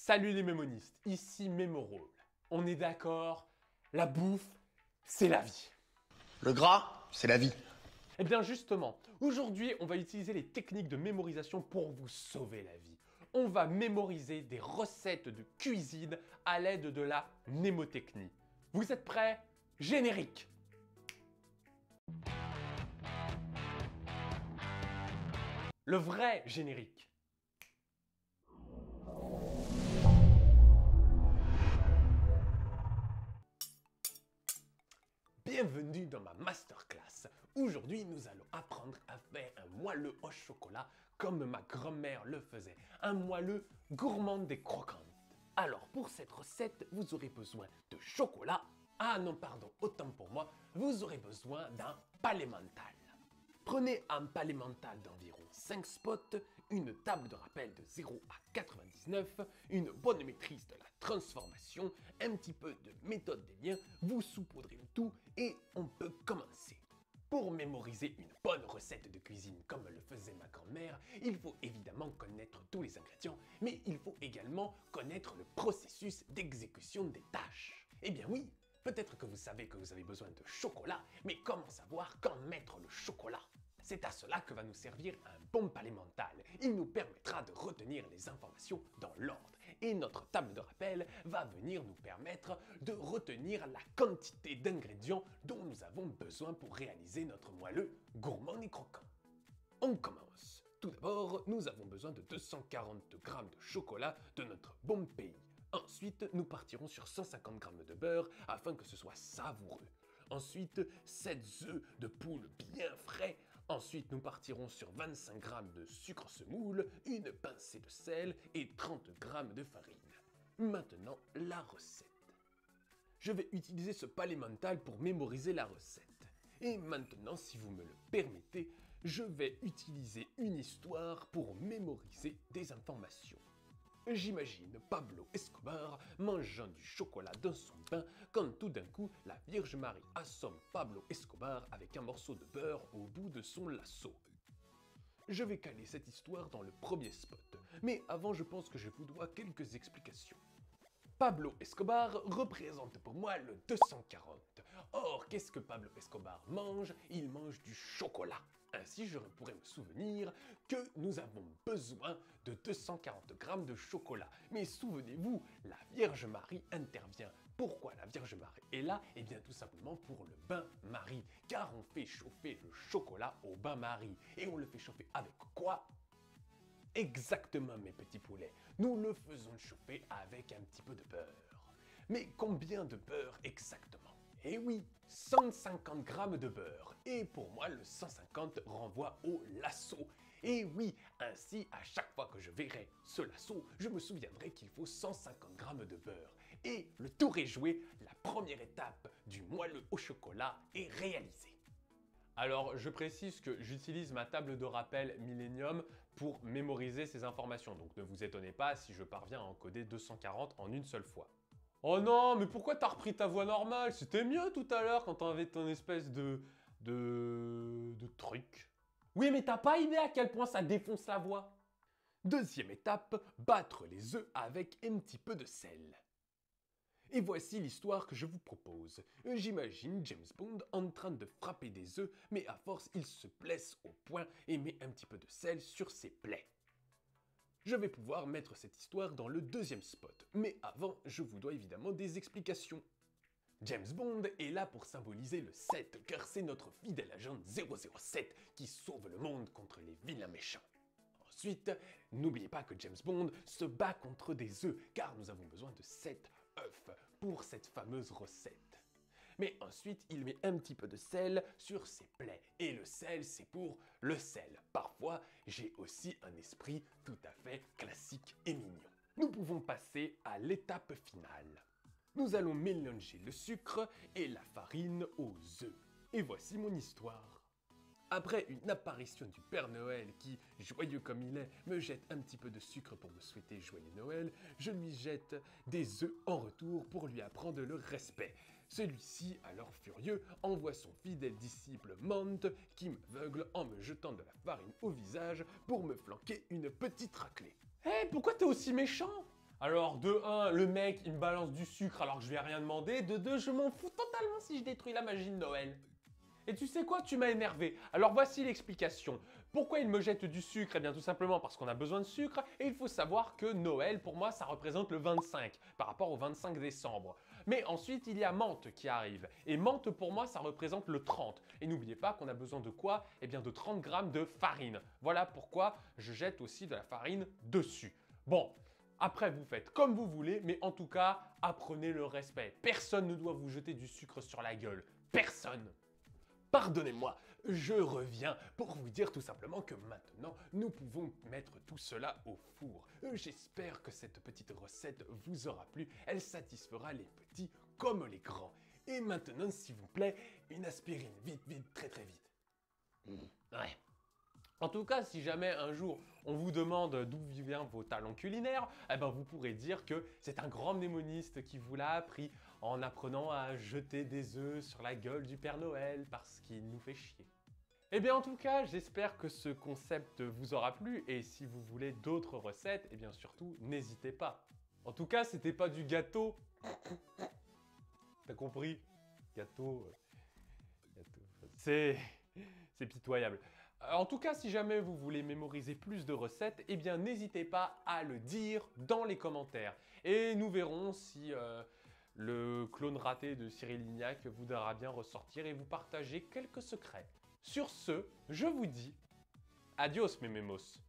Salut les mémonistes, ici Mémorole. On est d'accord, la bouffe, c'est la vie. Le gras, c'est la vie. Eh bien justement, aujourd'hui on va utiliser les techniques de mémorisation pour vous sauver la vie. On va mémoriser des recettes de cuisine à l'aide de la mnémotechnie. Vous êtes prêts? Générique! Le vrai générique. Bienvenue dans ma masterclass. Aujourd'hui, nous allons apprendre à faire un moelleux au chocolat comme ma grand-mère le faisait. Un moelleux gourmand et croquant. Alors, pour cette recette, vous aurez besoin de chocolat. Ah non, pardon, autant pour moi, vous aurez besoin d'un palais mental. Prenez un palais mental d'environ 5 spots, une table de rappel de 0 à 99, une bonne maîtrise de la transformation, un petit peu de méthode des liens, vous saupoudrez le tout et on peut commencer. Pour mémoriser une bonne recette de cuisine comme le faisait ma grand-mère, il faut évidemment connaître tous les ingrédients, mais il faut également connaître le processus d'exécution des tâches. Eh bien oui, peut-être que vous savez que vous avez besoin de chocolat, mais comment savoir quand mettre le chocolat? C'est à cela que va nous servir un bon palais mental. Il nous permettra de retenir les informations dans l'ordre. Et notre table de rappel va venir nous permettre de retenir la quantité d'ingrédients dont nous avons besoin pour réaliser notre moelleux gourmand et croquant. On commence. Tout d'abord, nous avons besoin de 240 g de chocolat de notre bon pays. Ensuite, nous partirons sur 150 g de beurre afin que ce soit savoureux. Ensuite, 7 œufs de poule bien frais. Ensuite, nous partirons sur 25 g de sucre semoule, une pincée de sel et 30 g de farine. Maintenant, la recette. Je vais utiliser ce palais mental pour mémoriser la recette. Et maintenant, si vous me le permettez, je vais utiliser une histoire pour mémoriser des informations. J'imagine Pablo Escobar mangeant du chocolat dans son pain quand tout d'un coup la Vierge Marie assomme Pablo Escobar avec un morceau de beurre au bout de son lasso. Je vais caler cette histoire dans le premier spot, mais avant je pense que je vous dois quelques explications. Pablo Escobar représente pour moi le 240. Or, qu'est-ce que Pablo Escobar mange? Il mange du chocolat. Ainsi, je pourrais me souvenir que nous avons besoin de 240 g de chocolat. Mais souvenez-vous, la Vierge Marie intervient. Pourquoi la Vierge Marie est là? Eh bien, tout simplement pour le bain-marie. Car on fait chauffer le chocolat au bain-marie. Et on le fait chauffer avec quoi? Exactement, mes petits poulets. Nous le faisons chauffer avec un petit peu de beurre. Mais combien de beurre exactement? Eh oui, 150 g de beurre. Et pour moi, le 150 renvoie au lasso. Et oui, ainsi, à chaque fois que je verrai ce lasso, je me souviendrai qu'il faut 150 g de beurre. Et le tour est joué, la première étape du moelleux au chocolat est réalisée. Alors, je précise que j'utilise ma table de rappel Millennium pour mémoriser ces informations. Donc ne vous étonnez pas si je parviens à encoder 240 en une seule fois. Oh non, mais pourquoi t'as repris ta voix normale? C'était mieux tout à l'heure quand t'avais ton espèce de truc. Oui, mais t'as pas idée à quel point ça défonce la voix. Deuxième étape, battre les œufs avec un petit peu de sel. Et voici l'histoire que je vous propose. J'imagine James Bond en train de frapper des œufs, mais à force il se blesse au poing et met un petit peu de sel sur ses plaies. Je vais pouvoir mettre cette histoire dans le deuxième spot, mais avant, je vous dois évidemment des explications. James Bond est là pour symboliser le 7, car c'est notre fidèle agent 007 qui sauve le monde contre les vilains méchants. Ensuite, n'oubliez pas que James Bond se bat contre des œufs, car nous avons besoin de 7 œufs pour cette fameuse recette. Mais ensuite, il met un petit peu de sel sur ses plaies. Et le sel, c'est pour le sel. Parfois, j'ai aussi un esprit tout à fait classique et mignon. Nous pouvons passer à l'étape finale. Nous allons mélanger le sucre et la farine aux œufs. Et voici mon histoire. Après une apparition du Père Noël qui, joyeux comme il est, me jette un petit peu de sucre pour me souhaiter joyeux Noël, je lui jette des œufs en retour pour lui apprendre le respect. Celui-ci, alors furieux, envoie son fidèle disciple Mante qui m'aveugle en me jetant de la farine au visage pour me flanquer une petite raclée. Hé, pourquoi t'es aussi méchant? Alors, de 1, le mec, il me balance du sucre alors que je lui ai rien demandé. De 2, je m'en fous totalement si je détruis la magie de Noël. Et tu sais quoi, tu m'as énervé. Alors voici l'explication. Pourquoi il me jette du sucre? Eh bien tout simplement parce qu'on a besoin de sucre et il faut savoir que Noël pour moi ça représente le 25 par rapport au 25 décembre. Mais ensuite il y a menthe qui arrive et menthe pour moi ça représente le 30. Et n'oubliez pas qu'on a besoin de quoi? Eh bien de 30 grammes de farine. Voilà pourquoi je jette aussi de la farine dessus. Bon, après, vous faites comme vous voulez, mais en tout cas, apprenez le respect. Personne ne doit vous jeter du sucre sur la gueule. Personne! Pardonnez-moi, je reviens pour vous dire tout simplement que maintenant, nous pouvons mettre tout cela au four. J'espère que cette petite recette vous aura plu, elle satisfera les petits comme les grands. Et maintenant, s'il vous plaît, une aspirine, vite, vite, très très vite. Ouais. En tout cas, si jamais un jour on vous demande d'où viennent vos talents culinaires, eh ben vous pourrez dire que c'est un grand mnémoniste qui vous l'a appris en apprenant à jeter des œufs sur la gueule du Père Noël parce qu'il nous fait chier. Eh bien en tout cas, j'espère que ce concept vous aura plu et si vous voulez d'autres recettes, eh bien surtout n'hésitez pas. En tout cas, c'était pas du gâteau. T'as compris? Gâteau. C'est pitoyable. En tout cas, si jamais vous voulez mémoriser plus de recettes, eh bien n'hésitez pas à le dire dans les commentaires. Et nous verrons si le clone raté de Cyril Lignac voudra bien ressortir et vous partager quelques secrets. Sur ce, je vous dis adios mes mémos.